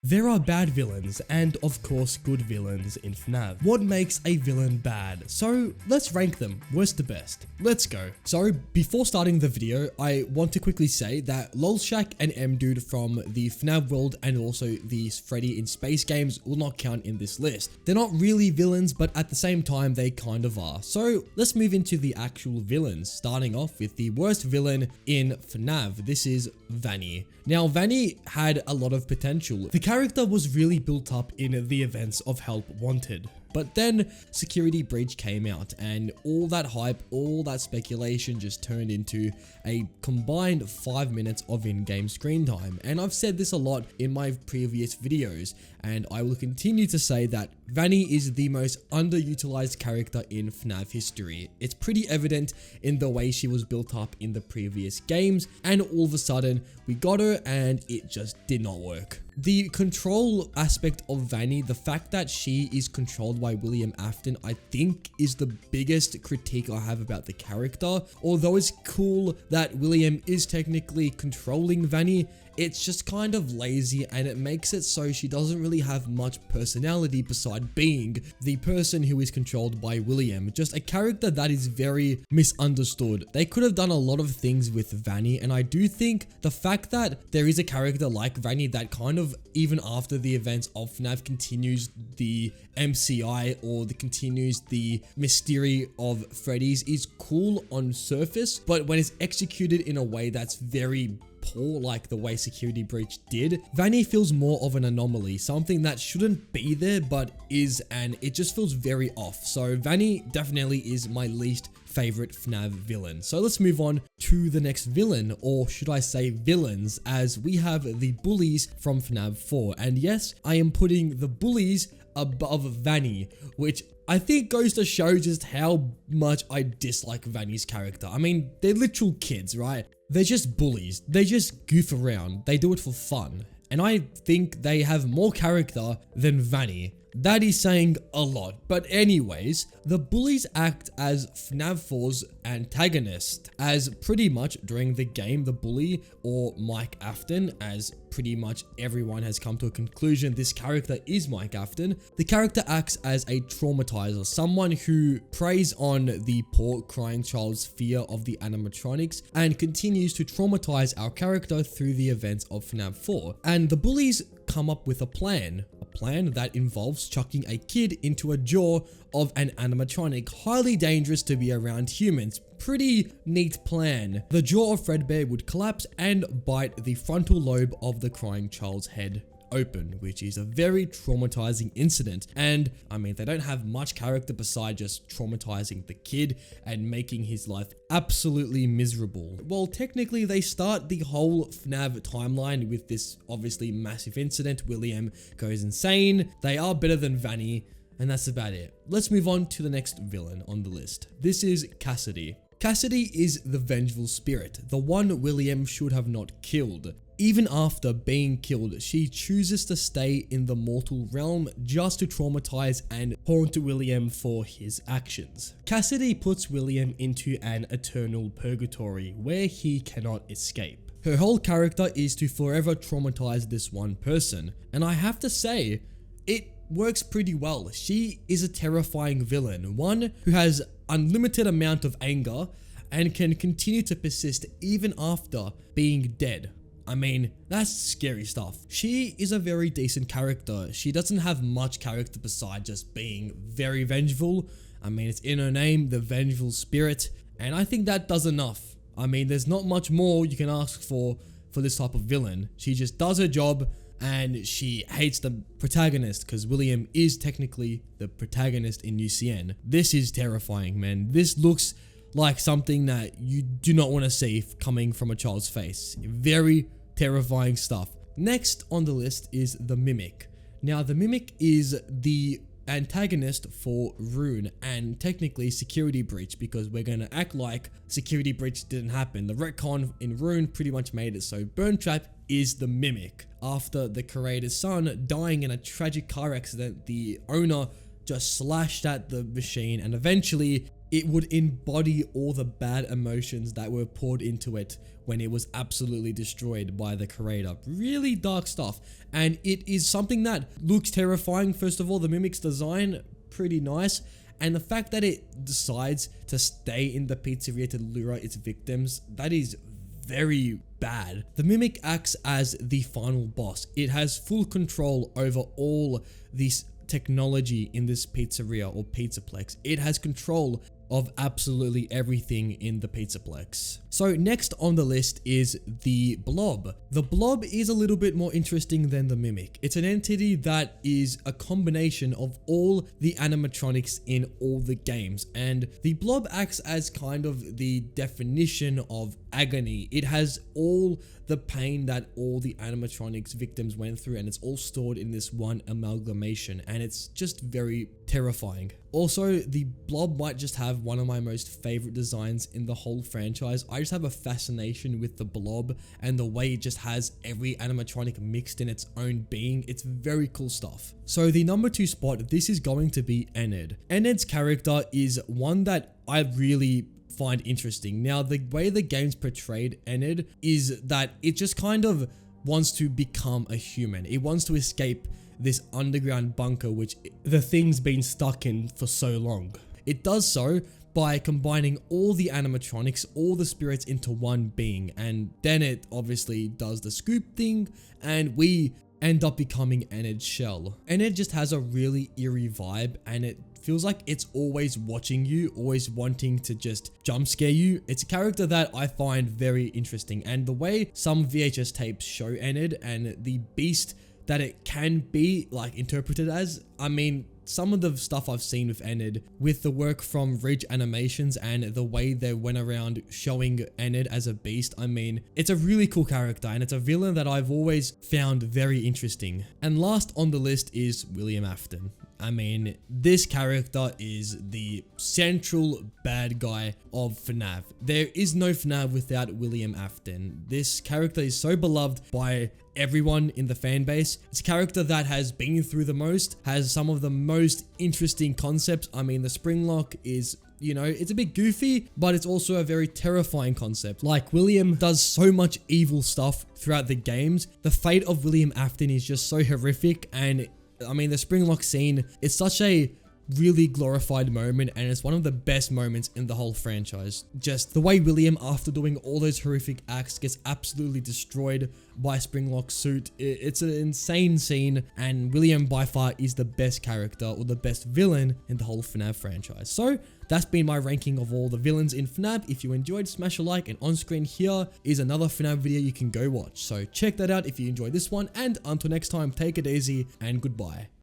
There are bad villains and of course good villains in FNAF. What makes a villain bad? So let's rank them, worst to best. Let's go. So before starting the video, I want to quickly say that Lolshak and M-Dude from the FNAF world and also the Freddy in Space games will not count in this list. They're not really villains, but at the same time they kind of are. So let's move into the actual villains, starting off with the worst villain in FNAF. This is Vany. Now Vany had a lot of potential. The character was really built up in the events of Help Wanted. But then Security Breach came out and all that hype, all that speculation just turned into a combined 5 minutes of in-game screen time. And I've said this a lot in my previous videos, and I will continue to say that Vany is the most underutilized character in FNAF history. It's pretty evident in the way she was built up in the previous games, and all of a sudden we got her and it just did not work. The control aspect of Vany, the fact that she is controlled by William Afton, I think is the biggest critique I have about the character. Although it's cool that William is technically controlling Vany, it's just kind of lazy and it makes it so she doesn't really have much personality beside being the person who is controlled by William. Just a character that is very misunderstood. They could have done a lot of things with Vany, and I do think the fact that there is a character like Vany that kind of, even after the events of FNAF, continues the MCI or continues the mystery of Freddy's is cool on surface, but when it's executed in a way that's very poor, like the way Security Breach did, Vany feels more of an anomaly, something that shouldn't be there but is, and it just feels very off. So Vany definitely is my least favorite FNAF villain. So let's move on to the next villain, or should I say villains, as we have the bullies from FNAF 4. And yes, I am putting the bullies above Vany, which I think goes to show just how much I dislike Vany's character. I mean, they're literal kids, right? They're just bullies. They just goof around. They do it for fun. And I think they have more character than Vany. That is saying a lot. But anyways, the bullies act as FNAF 4's antagonist, as pretty much during the game, the bully, or Mike Afton, as pretty much everyone has come to a conclusion this character is Mike Afton. The character acts as a traumatizer, someone who preys on the poor crying child's fear of the animatronics and continues to traumatize our character through the events of FNAF 4. And the bullies come up with a plan that involves chucking a kid into a jaw of an animatronic, highly dangerous to be around humans. Pretty neat plan. The jaw of Fredbear would collapse and bite the frontal lobe of the crying child's head open, which is a very traumatizing incident. And I mean, they don't have much character beside just traumatizing the kid and making his life absolutely miserable. Well, technically they start the whole FNAF timeline with this obviously massive incident. William goes insane. They are better than Vany, and that's about it. Let's move on to the next villain on the list. This is Cassidy. Cassidy is the Venville Spirit, the one William should have not killed. Even after being killed, she chooses to stay in the mortal realm just to traumatize and haunt William for his actions. Cassidy puts William into an eternal purgatory where he cannot escape. Her whole character is to forever traumatize this one person, and I have to say, it works pretty well. She is a terrifying villain, one who has unlimited amount of anger and can continue to persist even after being dead. I mean, that's scary stuff. She is a very decent character. She doesn't have much character beside just being very vengeful. I mean, it's in her name, the Venville Spirit, and I think that does enough. I mean, there's not much more you can ask for this type of villain. She just does her job, and she hates the protagonist, because William is technically the protagonist in UCN. This is terrifying, man. This looks like something that you do not want to see coming from a child's face. Very terrifying stuff. Next on the list is the Mimic. Now, the Mimic is the antagonist for Rune and technically Security Breach, because we're going to act like Security Breach didn't happen. The retcon in Rune pretty much made it so Burntrap is the Mimic. After the curator's son dying in a tragic car accident, the owner just slashed at the machine and eventually it would embody all the bad emotions that were poured into it when it was absolutely destroyed by the creator. Really dark stuff. And it is something that looks terrifying. First of all, the Mimic's design, pretty nice. And the fact that it decides to stay in the pizzeria to lure its victims, that is very bad. The Mimic acts as the final boss. It has full control over all this technology in this pizzeria or pizzaplex. It has control of absolutely everything in the pizzaplex. So next on the list is the Blob. The Blob is a little bit more interesting than the Mimic. It's an entity that is a combination of all the animatronics in all the games, and the Blob acts as kind of the definition of agony. It has all the pain that all the animatronics victims went through, and it's all stored in this one amalgamation, and it's just very terrifying. Also, the Blob might just have one of my most favorite designs in the whole franchise. I just have a fascination with the Blob and the way it just has every animatronic mixed in its own being. It's very cool stuff. So the number 2 spot, this is going to be Enid. Enid's character is one that I really find interesting. Now, the way the game's portrayed Enid is that it just kind of wants to become a human. It wants to escape this underground bunker which the thing's been stuck in for so long. It does so by combining all the animatronics, all the spirits into one being, and then it obviously does the scoop thing and we end up becoming Enid's shell. Enid just has a really eerie vibe, and it feels like it's always watching you, always wanting to just jump scare you. It's a character that I find very interesting, and the way some VHS tapes show Enid and the beast that it can be like interpreted as, I mean, some of the stuff I've seen with Enid, with the work from Ridge Animations and the way they went around showing Enid as a beast, I mean, it's a really cool character, and it's a villain that I've always found very interesting. And last on the list is William Afton. I mean, this character is the central bad guy of FNAF. There is no FNAF without William Afton. This character is so beloved by everyone in the fan base. It's a character that has been through the most, has some of the most interesting concepts. I mean, the spring lock is, you know, it's a bit goofy, but it's also a very terrifying concept. Like, William does so much evil stuff throughout the games. The fate of William Afton is just so horrific, and I mean, the spring lock scene is such a really glorified moment, and it's one of the best moments in the whole franchise. Just the way William, after doing all those horrific acts, gets absolutely destroyed by Springlock's suit. It's an insane scene, and William by far is the best character or the best villain in the whole FNAF franchise. So that's been my ranking of all the villains in FNAF. If you enjoyed, smash a like, and on screen here is another FNAF video you can go watch. So check that out if you enjoyed this one, and until next time, take it easy and goodbye.